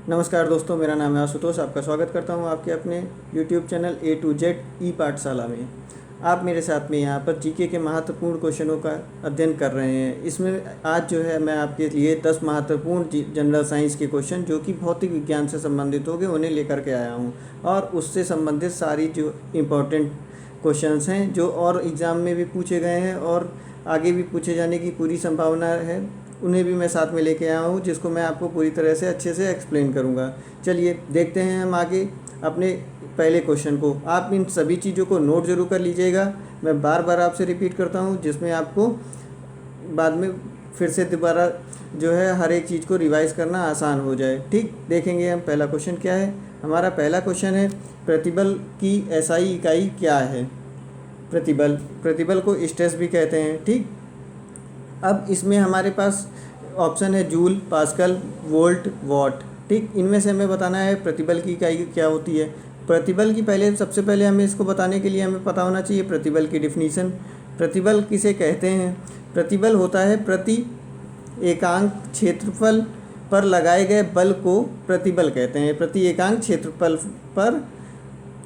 नमस्कार दोस्तों, मेरा नाम है आशुतोष। आपका स्वागत करता हूं आपके अपने YouTube channel A to Z ई पाठशाला में। आप मेरे साथ में यहां पर जीके के महत्वपूर्ण क्वेश्चनों का अध्ययन कर रहे हैं। इसमें आज जो है मैं आपके लिए 10 महत्वपूर्ण जनरल साइंस के क्वेश्चन जो कि भौतिक विज्ञान से संबंधित होंगे उन्हें लेकर के आया हूँ, और उससे संबंधित सारी जो इम्पोर्टेंट क्वेश्चंस हैं जो और एग्ज़ाम में भी पूछे गए हैं और आगे भी पूछे जाने की पूरी संभावना है, उन्हें भी मैं साथ में लेके आया हूँ, जिसको मैं आपको पूरी तरह से अच्छे से एक्सप्लेन करूँगा। चलिए देखते हैं हम आगे अपने पहले क्वेश्चन को। आप इन सभी चीज़ों को नोट ज़रूर कर लीजिएगा। मैं बार बार आपसे रिपीट करता हूँ, जिसमें आपको बाद में फिर से दोबारा जो है हर एक चीज़ को रिवाइज़ करना आसान हो जाए। ठीक, देखेंगे हम पहला क्वेश्चन क्या है। हमारा पहला क्वेश्चन है, प्रतिबल की एसआई इकाई क्या है। प्रतिबल को स्ट्रेस भी कहते हैं। ठीक, अब इसमें हमारे पास ऑप्शन है जूल, पास्कल, वोल्ट, वॉट। ठीक, इनमें से हमें बताना है प्रतिबल की इकाई क्या होती है। प्रतिबल की सबसे पहले हमें इसको बताने के लिए हमें पता होना चाहिए प्रतिबल की डिफिनीशन। प्रतिबल किसे कहते हैं? प्रतिबल होता है प्रति एकांक क्षेत्रफल पर लगाए गए बल को प्रतिबल कहते हैं। प्रति एकांक क्षेत्रफल पर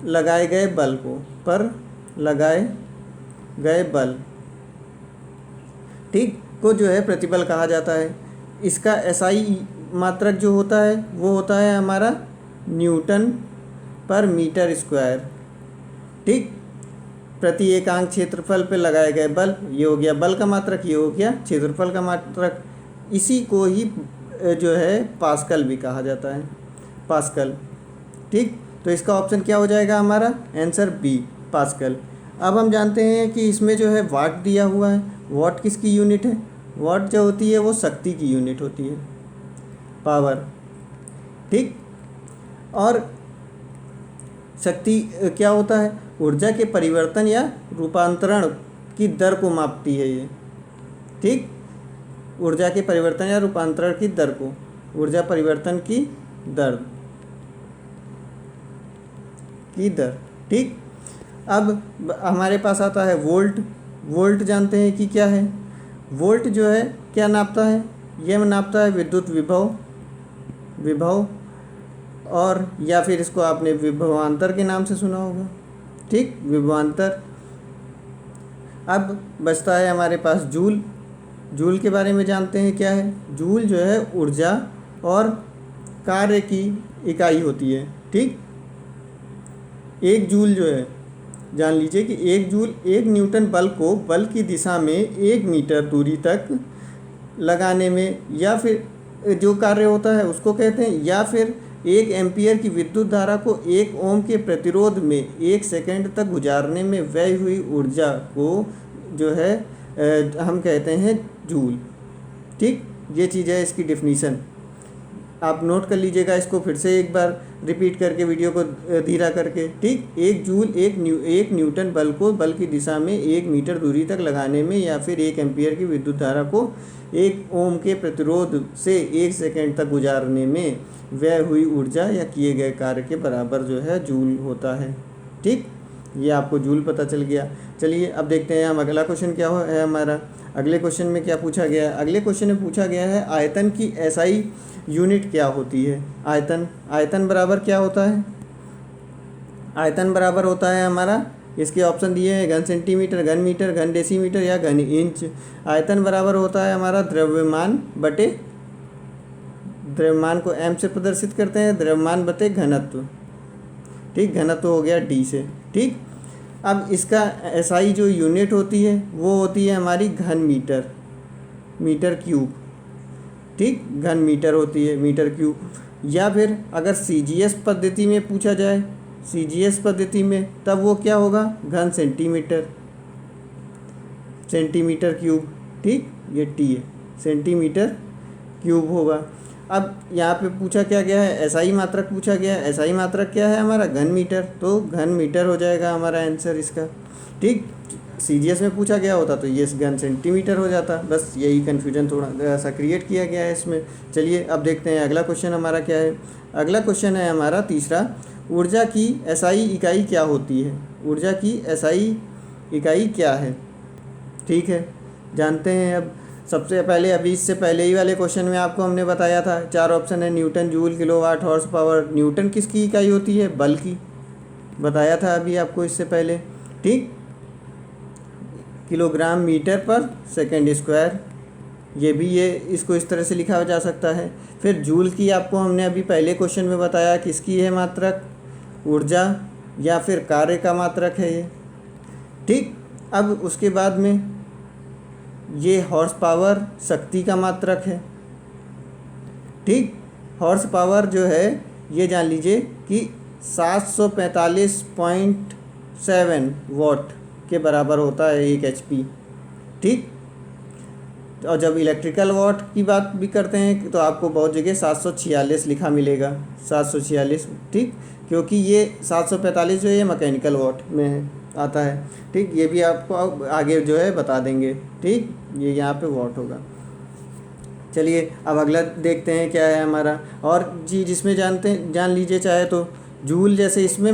लगाए गए बल को जो है प्रतिबल कहा जाता है। इसका एसआई मात्रक जो होता है वो होता है हमारा न्यूटन पर मीटर स्क्वायर। ठीक, प्रति एकांक क्षेत्रफल पे लगाए गए बल, ये हो गया बल का मात्रक, ये हो गया क्षेत्रफल का मात्रक। इसी को ही जो है पास्कल भी कहा जाता है, पास्कल। ठीक, तो इसका ऑप्शन क्या हो जाएगा हमारा? Answer B, pascal. अब हम जानते हैं कि इसमें जो है वाट दिया हुआ है। वाट किसकी यूनिट है? वाट जो होती है वो शक्ति की यूनिट होती है, पावर। ठीक, और शक्ति क्या होता है? ऊर्जा के परिवर्तन या रूपांतरण की दर को मापती है ये। ठीक, ऊर्जा के परिवर्तन या रूपांतरण की दर को, ऊर्जा परिवर्तन की दर। ठीक, अब हमारे पास आता है वोल्ट। वोल्ट जानते हैं कि क्या है? वोल्ट जो है क्या नापता है? यह नापता है विद्युत विभव, और या फिर इसको आपने विभवांतर के नाम से सुना होगा। ठीक, विभवांतर। अब बचता है हमारे पास जूल। जूल के बारे में जानते हैं क्या है? जूल जो है ऊर्जा और कार्य की इकाई होती है। ठीक, एक जूल जो है, जान लीजिए कि एक जूल एक न्यूटन बल को बल की दिशा में 1 मीटर दूरी तक लगाने में या फिर जो कार्य होता है उसको कहते हैं, या फिर 1 एम्पियर की विद्युत धारा को 1 ओम के प्रतिरोध में 1 सेकंड तक गुजारने में व्यय हुई ऊर्जा को जो है हम कहते हैं जूल। ठीक, ये चीज़ है इसकी डिफिनीशन। आप नोट कर लीजिएगा इसको, फिर से एक बार रिपीट करके वीडियो को धीरा करके। ठीक, एक जूल एक न्यूटन बल को बल की दिशा में 1 मीटर दूरी तक लगाने में या फिर 1 एम्पियर की विद्युत धारा को 1 ओम के प्रतिरोध से 1 सेकंड तक गुजारने में व्यय हुई ऊर्जा या किए गए कार्य के बराबर जो है जूल होता है। ठीक, ये आपको जूल पता चल गया। चलिए अब देखते हैं हम अगला क्वेश्चन क्या है हमारा। अगले क्वेश्चन में क्या पूछा गया है? अगले क्वेश्चन में पूछा गया है आयतन की एसआई यूनिट क्या होती है। आयतन बराबर क्या होता है? आयतन बराबर होता है हमारा, इसके ऑप्शन दिए हैं, घन सेंटीमीटर, घन मीटर, घन डेसीमीटर या घन इंच। आयतन बराबर होता है हमारा द्रव्यमान बटे, द्रव्यमान को m से प्रदर्शित करते हैं, द्रव्यमान बटे घनत्व। ठीक, घनत्व हो गया d से। ठीक, अब इसका एसआई जो यूनिट होती है वो होती है हमारी घन मीटर क्यूब। ठीक, घन मीटर होती है, मीटर क्यूब। या फिर अगर सीजीएस पद्धति में पूछा जाए, सीजीएस पद्धति में, तब वो क्या होगा? घन सेंटीमीटर क्यूब। ठीक, ये टी है, सेंटीमीटर क्यूब होगा। अब यहाँ पे पूछा क्या गया है? एसआई मात्रक पूछा गया है। एसआई मात्रक क्या है हमारा? घन मीटर, तो घन मीटर हो जाएगा हमारा आंसर इसका। ठीक, सीजीएस में पूछा गया होता तो ये घन सेंटीमीटर हो जाता। बस यही कन्फ्यूजन थोड़ा सा क्रिएट किया गया है इसमें। चलिए अब देखते हैं अगला क्वेश्चन हमारा क्या है। अगला क्वेश्चन है हमारा तीसरा, ऊर्जा की एसआई इकाई क्या होती है। ऊर्जा की एसआई इकाई क्या है? ठीक है, जानते हैं अब सबसे पहले अभी इससे पहले ही वाले क्वेश्चन में आपको हमने बताया था, 4 ऑप्शन है, Newton, joule, kilowatt, horse power. Newton किसकी इकाई होती है? बल की, बताया था अभी आपको इससे पहले, ठीक। किलोग्राम मीटर पर सेकंड स्क्वायर, ये इसको इस तरह से लिखा जा सकता है। फिर जूल की आपको हमने अभी पहले क्वेश्चन में बताया किसकी है मात्रक? ऊर्जा या फिर कार्य का मात्रक है ये, ठीक। अब उसके बाद में ये हॉर्स पावर शक्ति का मात्रक है, ठीक। हॉर्स पावर जो है ये जान लीजिए कि 745.7 वॉट के बराबर होता है 1 HP, ठीक। और जब इलेक्ट्रिकल वॉट की बात भी करते हैं तो आपको बहुत जगह 746 लिखा मिलेगा, 746, ठीक, क्योंकि ये 745 जो है ये मैकेनिकल वॉट में आता है, ठीक। ये भी आपको आगे जो है बता देंगे, ठीक। ये यहाँ पे वॉट होगा। चलिए अब अगला देखते हैं क्या है हमारा। और जी जिसमें जान लीजिए चाहे तो जूल, जैसे इसमें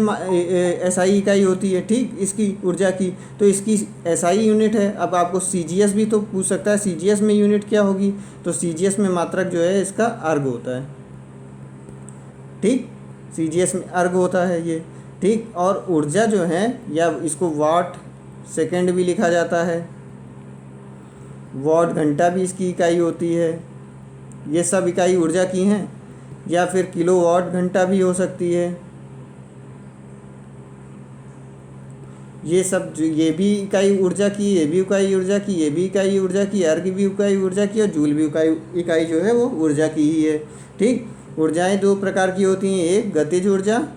SI इकाई होती है, ठीक, इसकी ऊर्जा की, तो इसकी SI यूनिट है। अब आपको CGS भी तो पूछ सकता है, CGS में यूनिट क्या होगी? तो CGS में मात्रक जो है इसका अर्ग होता है, ठीक। CGS में अर्ग होता है ये, ठीक। और ऊर्जा जो है, या इसको वाट सेकंड भी लिखा जाता है, वाट घंटा भी इसकी इकाई होती है। ये सब इकाई ऊर्जा की हैं, या फिर किलोवाट घंटा भी हो सकती है। ये सब ये भी इकाई ऊर्जा की, ये भी इकाई ऊर्जा की, ये भी इकाई ऊर्जा की, अर्ग भी इकाई ऊर्जा की, और जूल भी इकाई जो है वो ऊर्जा की ही है, ठीक। ऊर्जाएं 2 प्रकार की होती हैं, एक गतिज ऊर्जा,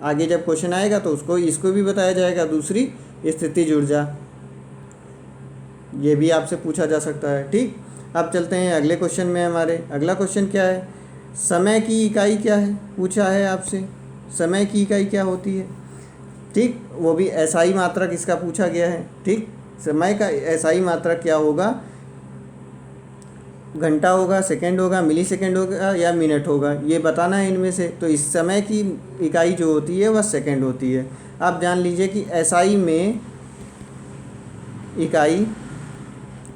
आगे जब क्वेश्चन आएगा तो इसको भी बताया जाएगा, दूसरी स्थितिज ऊर्जा, ये भी आपसे पूछा जा सकता है, ठीक। अब चलते हैं अगले क्वेश्चन में। हमारे अगला क्वेश्चन क्या है? समय की इकाई क्या है, पूछा है आपसे, समय की इकाई क्या होती है, ठीक। वो भी SI मात्रक इसका पूछा गया है, ठीक। समय का SI मात्रक क्या होगा? घंटा होगा, सेकंड होगा, मिली सेकंड होगा, या मिनट होगा, ये बताना है इनमें से। तो इस समय की इकाई जो होती है वह सेकंड होती है। आप जान लीजिए कि SI में इकाई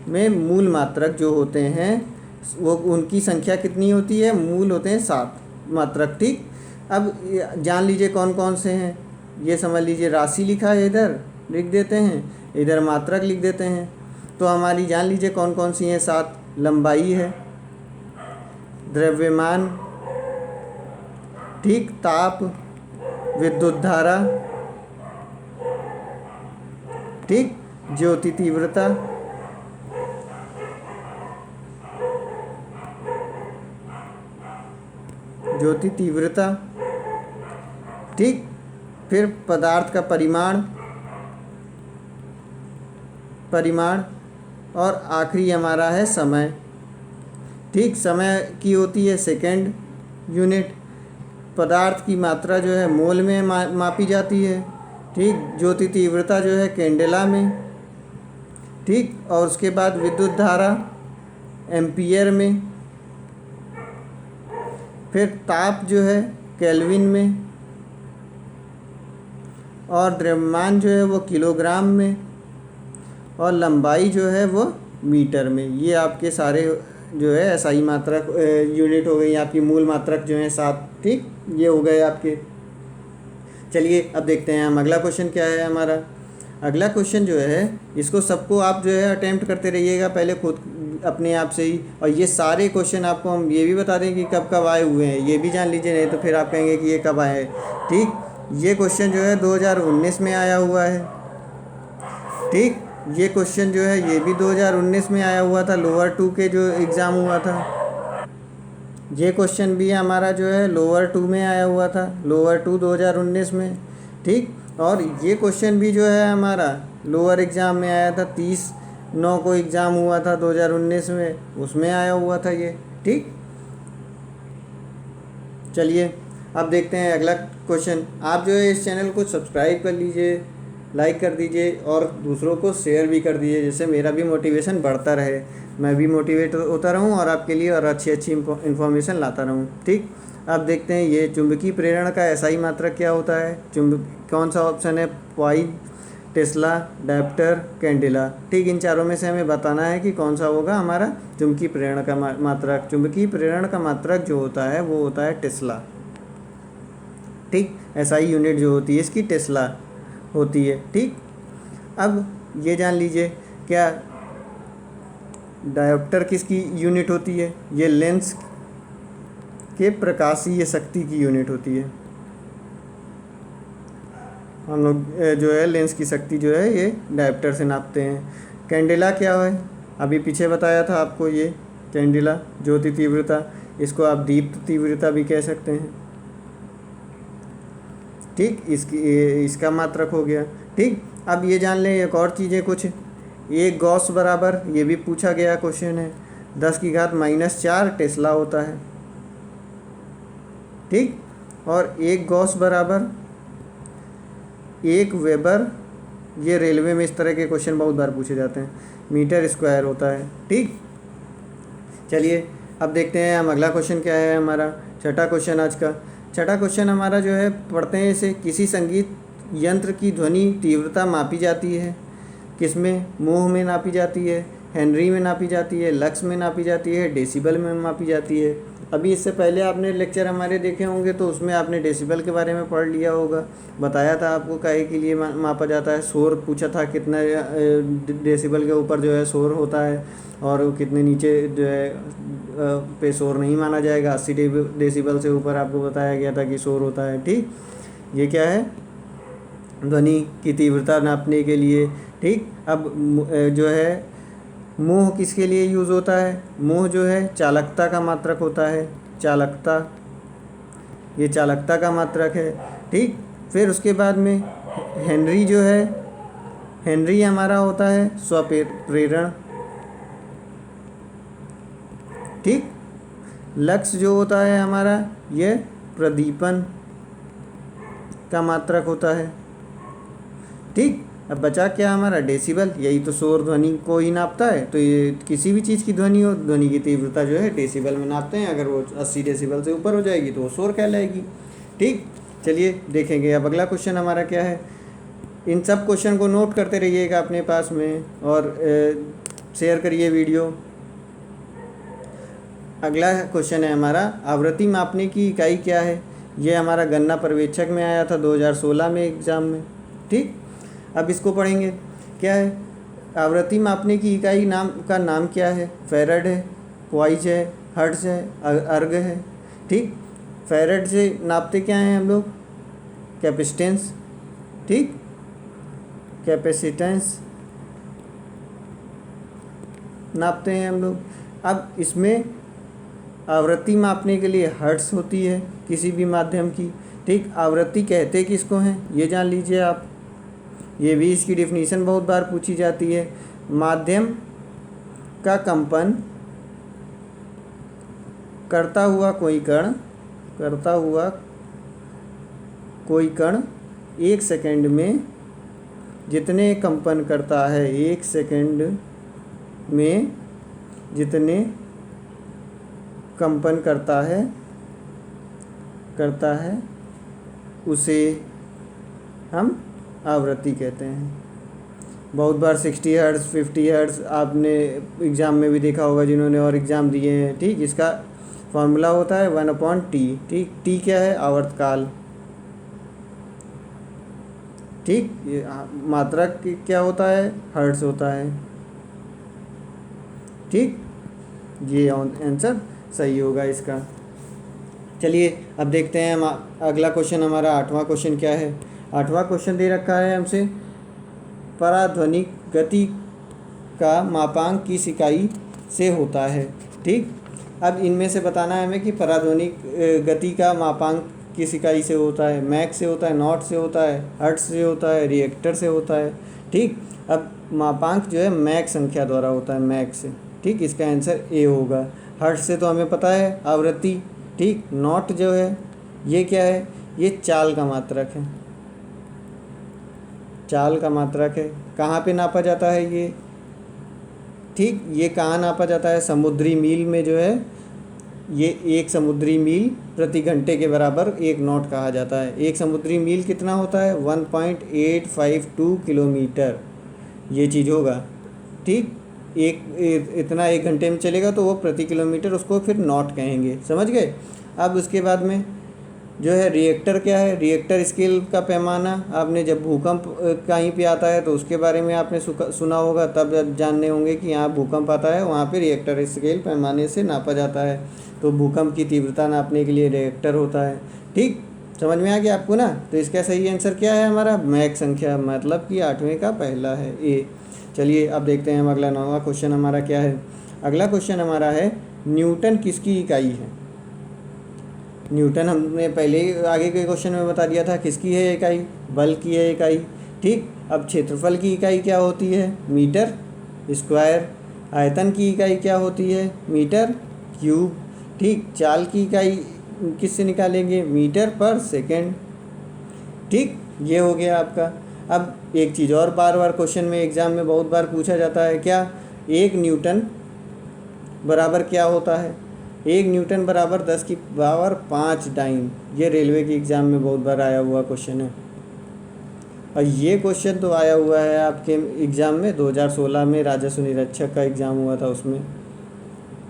में मूल मात्रक जो होते हैं वो उनकी संख्या कितनी होती है? मूल होते हैं 7 मात्रक, ठीक। अब जान लीजिए कौन कौन से हैं, ये समझ लीजिए। राशि लिखा है, इधर लिख देते हैं, इधर मात्रक लिख देते हैं। तो हमारी जान लीजिए कौन कौन सी हैं 7। लंबाई है, द्रव्यमान, ठीक, ताप, विद्युत धारा, ठीक, ज्योति तीव्रता, ठीक। फिर पदार्थ का परिमाण, और आखिरी हमारा है समय, ठीक। समय की होती है सेकंड यूनिट, पदार्थ की मात्रा जो है मोल में मापी जाती है, ठीक। ज्योति तीव्रता जो है कैंडेला में, ठीक। और उसके बाद विद्युत धारा एम्पियर में, फिर ताप जो है केल्विन में, और द्रव्यमान जो है वो किलोग्राम में, और लंबाई जो है वो मीटर में। ये आपके सारे जो है SI मात्रक यूनिट हो गई, आपकी मूल मात्रक जो है 7, ठीक। ये हो गए आपके। चलिए अब देखते हैं हम अगला क्वेश्चन क्या है हमारा। अगला क्वेश्चन जो है इसको सबको आप जो है अटेम्प्ट करते रहिएगा पहले खुद अपने आप से ही। और ये सारे क्वेश्चन आपको हम ये भी बता दें कि कब कब आए हुए हैं, ये भी जान लीजिए, नहीं तो फिर आप कहेंगे कि ये कब आए हैं, ठीक। ये क्वेश्चन जो है 2019 में आया हुआ है, ठीक। ये क्वेश्चन जो है ये भी 2019 में आया हुआ था, लोअर 2 के जो एग्ज़ाम हुआ था। ये क्वेश्चन भी हमारा जो है लोअर 2 में आया हुआ था, लोअर 2 2019 में, ठीक। और ये क्वेश्चन भी जो है हमारा लोअर एग्ज़ाम में आया था, 30/9 को एग्ज़ाम हुआ था 2019 में, उसमें आया हुआ था ये, ठीक। चलिए अब देखते हैं अगला क्वेश्चन। आप जो है इस चैनल को सब्सक्राइब कर लीजिए, लाइक कर दीजिए, और दूसरों को शेयर भी कर दीजिए, जिससे मेरा भी मोटिवेशन बढ़ता रहे, मैं भी मोटिवेट होता रहूं और आपके लिए और अच्छी इन्फॉर्मेशन लाता रहूं, ठीक। अब देखते हैं ये चुंबकीय प्रेरण का SI मात्रक क्या होता है। कौन सा ऑप्शन है? Tesla, dioptre, candela. ठीक, इन चारों में से हमें बताना है कि कौन सा होगा हमारा चुंबकीय प्रेरण का मात्रक। चुंबकीय प्रेरण का मात्रक जो होता है वो होता है टेस्ला। ठीक, एसआई यूनिट जो होती है इसकी टेस्ला होती है। ठीक, अब ये जान लीजिए क्या डायोप्टर किसकी यूनिट होती है? ये लेंस के प्रकाशीय शक्ति की यूनिट होती है। हम लोग जो है लेंस की शक्ति जो है ये डायोप्टर से नापते हैं। कैंडेला क्या है? अभी पीछे बताया था आपको, ये कैंडेला ज्योति तीव्रता, इसको आप दीप्त तीव्रता भी कह सकते हैं। ठीक, इसका मात्रक हो गया। ठीक, अब ये जान लें एक और चीज़ें कुछ। एक गॉस बराबर, ये भी पूछा गया क्वेश्चन है, 10⁻⁻4 टेस्ला होता है। ठीक, और एक गॉस बराबर 1 वेबर, ये रेलवे में इस तरह के क्वेश्चन बहुत बार पूछे जाते हैं, मीटर स्क्वायर होता है। ठीक, चलिए अब देखते हैं हम अगला क्वेश्चन क्या है हमारा। छठा क्वेश्चन आज का। छठा क्वेश्चन हमारा जो है, पढ़ते हैं इसे। किसी संगीत यंत्र की ध्वनि तीव्रता मापी जाती है, किसमें? मोह में नापी जाती है, हेनरी में नापी जाती है, लक्स में नापी जाती है, डेसिबल में मापी जाती है। अभी इससे पहले आपने लेक्चर हमारे देखे होंगे तो उसमें आपने डेसिबल के बारे में पढ़ लिया होगा। बताया था आपको काहे के लिए मापा जाता है। शोर पूछा था, कितना डेसिबल के ऊपर जो है शोर होता है और कितने नीचे जो है पे शोर नहीं माना जाएगा। 80 डेसिबल से ऊपर आपको बताया गया था कि शोर होता है। ठीक, ये क्या है? ध्वनि की तीव्रता नापने के लिए। ठीक, अब जो है मोह किसके लिए यूज़ होता है? मोह जो है चालकता का मात्रक होता है, चालकता, ये चालकता का मात्रक है। ठीक, फिर उसके बाद में हेनरी जो है, हेनरी हमारा होता है स्वप्रेरण। ठीक, लक्स जो होता है हमारा, ये प्रदीपन का मात्रक होता है। ठीक, अब बचा क्या हमारा? डेसिबल, यही तो शोर ध्वनि को ही नापता है। तो ये किसी भी चीज़ की ध्वनि हो, ध्वनि की तीव्रता जो है डेसिबल में नापते हैं। अगर वो 80 डेसिबल से ऊपर हो जाएगी तो वो शोर कहलाएगी। ठीक, चलिए देखेंगे अब अगला क्वेश्चन हमारा क्या है। इन सब क्वेश्चन को नोट करते रहिएगा अपने पास में और शेयर करिए वीडियो। अगला क्वेश्चन है हमारा, आवृत्ति मापने की इकाई क्या है? ये हमारा गणना पर्यवेक्षक में आया था 2016 में एग्ज़ाम में। ठीक, अब इसको पढ़ेंगे। क्या है? आवृत्ति मापने की इकाई का नाम क्या है? फैरड है, पॉइज है, हर्ट्ज है, अर्ग है। ठीक, फैरड से नापते क्या हैं हम लोग? कैपेसिटेंस। ठीक, कैपेसिटेंस नापते हैं हम लोग। अब इसमें आवृत्ति मापने के लिए हर्ट्ज होती है किसी भी माध्यम की। ठीक, आवृत्ति कहते किसको हैं ये जान लीजिए आप। ये भी इसकी डिफिनीशन बहुत बार पूछी जाती है। माध्यम का कंपन करता हुआ कोई कण 1 सेकंड में जितने कंपन करता है, 1 सेकंड में जितने कंपन करता है उसे हम आवृत्ति कहते हैं। बहुत बार 60 हर्ट्ज़, 50 हर्ट्ज़ आपने एग्ज़ाम में भी देखा होगा जिन्होंने और एग्ज़ाम दिए हैं। ठीक, इसका फॉर्मूला होता है 1/T। ठीक, टी क्या है? आवर्तकाल। ठीक, ये मात्रक क्या होता है? हर्ट्ज़ होता है। ठीक, ये आंसर सही होगा इसका। चलिए अब देखते हैं हम अगला क्वेश्चन। हमारा 8वां क्वेश्चन क्या है? 8वां क्वेश्चन दे रखा है हमसे, पराध्वनिक गति का मापांक किस इकाई से होता है? ठीक, अब इनमें से बताना है हमें कि पराध्वनिक गति का मापांक किस इकाई से होता है। मैक से होता है, नॉट से होता है, हर्ट्ज से होता है, रिएक्टर से होता है। ठीक, अब मापांक जो है मैक संख्या द्वारा होता है, मैक से। ठीक, इसका आंसर ए होगा। हर्ट्ज से तो हमें पता है आवृत्ति। ठीक, नॉट जो है ये क्या है? ये चाल का मात्रक है, चाल का मात्रक है। कहाँ पे नापा जाता है ये? ठीक, ये कहाँ नापा जाता है? समुद्री मील में जो है ये 1 समुद्री मील प्रति घंटे के बराबर 1 नॉट कहा जाता है। 1 समुद्री मील कितना होता है? 1.852 किलोमीटर ये चीज़ होगा, ठीक। इतना 1 घंटे में चलेगा तो वो प्रति किलोमीटर, उसको फिर नॉट कहेंगे, समझ गए। अब उसके बाद में जो है रिएक्टर क्या है? रिएक्टर स्केल का पैमाना, आपने जब भूकंप कहीं पे आता है तो उसके बारे में आपने सुना होगा, तब जब जानने होंगे कि यहाँ भूकंप आता है वहाँ पे रिएक्टर स्केल पैमाने से नापा जाता है। तो भूकंप की तीव्रता नापने के लिए रिएक्टर होता है, ठीक। समझ में आ गया आपको ना? तो इसका सही आंसर क्या है हमारा? मैक संख्या, मतलब कि 8वें का पहला है ए। चलिए अब देखते हैं हम अगला 9वां क्वेश्चन हमारा क्या है। अगला क्वेश्चन हमारा है न्यूटन किसकी इकाई है? न्यूटन हमने पहले ही आगे के क्वेश्चन में बता दिया था किसकी है इकाई? बल की है इकाई, ठीक। अब क्षेत्रफल की इकाई क्या होती है? Metre square. आयतन की इकाई क्या होती है? मीटर क्यूब, ठीक। चाल की इकाई किससे निकालेंगे? मीटर पर सेकेंड, ठीक। ये हो गया आपका। अब एक चीज़ और बार बार क्वेश्चन में एग्ज़ाम में बहुत बार पूछा जाता है, क्या 1 न्यूटन बराबर क्या होता है? 1 न्यूटन बराबर 10 की पावर 5 डाइन। ये रेलवे के एग्ज़ाम में बहुत बार आया हुआ क्वेश्चन है। और ये क्वेश्चन तो आया हुआ है आपके एग्ज़ाम में 2016 में, राजस्व निरीक्षक का एग्ज़ाम हुआ था उसमें,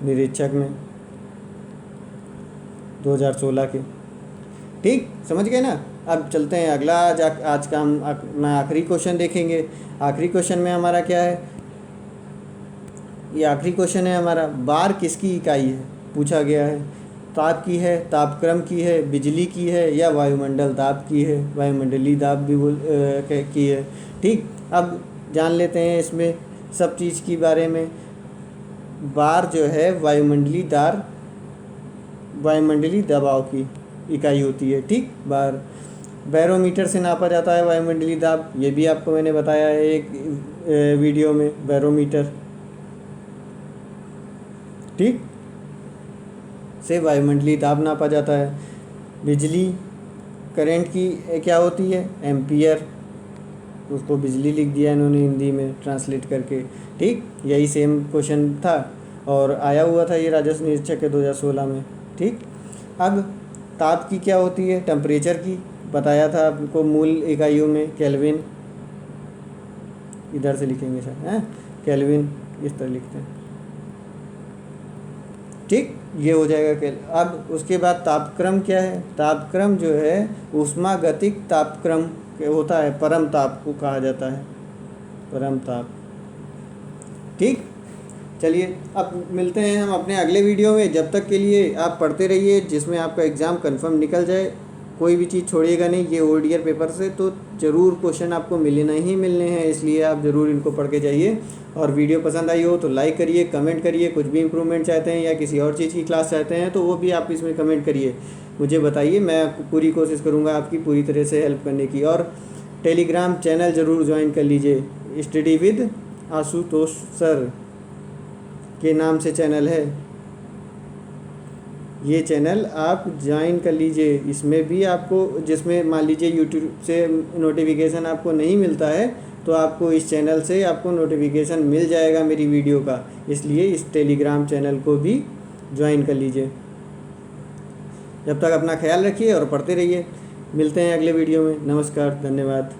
निरीक्षक में 2016 के, ठीक। समझ गए ना? अब चलते हैं अगला। आज का हम अपना आखिरी क्वेश्चन देखेंगे। आखिरी क्वेश्चन में हमारा क्या है? ये आखिरी क्वेश्चन है हमारा, बार किसकी इकाई है? पूछा गया है। ताप की है, तापक्रम की है, बिजली की है, या वायुमंडल दाब की है? वायुमंडलीय दाब भी की है, ठीक। अब जान लेते हैं इसमें सब चीज़ के बारे में। बार जो है वायुमंडलीय दबाव की इकाई होती है, ठीक। बार बैरोमीटर से नापा जाता है वायुमंडलीय दाब, ये भी आपको मैंने बताया है एक वीडियो में। बैरोमीटर, ठीक, से वायुमंडलीय दाब नापा जाता है। बिजली करंट की क्या होती है? एम्पियर, उसको बिजली लिख दिया इन्होंने हिंदी में ट्रांसलेट करके, ठीक। यही सेम क्वेश्चन था और आया हुआ था ये राजस्व निरीक्षक के 2016 में, ठीक। अब ताप की क्या होती है? टेम्परेचर की बताया था आपको मूल इकाइयों में, केल्विन, इधर से लिखेंगे सर, हैं, केल्विन इस तरह लिखते हैं, ठीक। ये हो जाएगा अब उसके बाद तापक्रम क्या है? तापक्रम जो है ऊष्मागतिक तापक्रम होता है, परम ताप को कहा जाता है, परम ताप, ठीक। चलिए अब मिलते हैं हम अपने अगले वीडियो में। जब तक के लिए आप पढ़ते रहिए, जिसमें आपका एग्ज़ाम कंफर्म निकल जाए, कोई भी चीज़ छोड़िएगा नहीं। ये ओल्ड ईयर पेपर से तो ज़रूर क्वेश्चन आपको मिलने ही मिलने हैं, इसलिए आप ज़रूर इनको पढ़ के जाइए। और वीडियो पसंद आई हो तो लाइक करिए, कमेंट करिए। कुछ भी इम्प्रूवमेंट चाहते हैं या किसी और चीज़ की क्लास चाहते हैं तो वो भी आप इसमें कमेंट करिए, मुझे बताइए। मैं पूरी कोशिश करूँगा आपकी पूरी तरह से हेल्प करने की। और टेलीग्राम चैनल ज़रूर ज्वाइन कर लीजिए, स्टडी विद आशुतोष सर के नाम से चैनल है, ये चैनल आप ज्वाइन कर लीजिए। इसमें भी आपको, जिसमें मान लीजिए यूट्यूब से नोटिफिकेशन आपको नहीं मिलता है तो आपको इस चैनल से आपको नोटिफिकेशन मिल जाएगा मेरी वीडियो का, इसलिए इस टेलीग्राम चैनल को भी ज्वाइन कर लीजिए। जब तक अपना ख्याल रखिए और पढ़ते रहिए। मिलते हैं अगले वीडियो में। नमस्कार, धन्यवाद।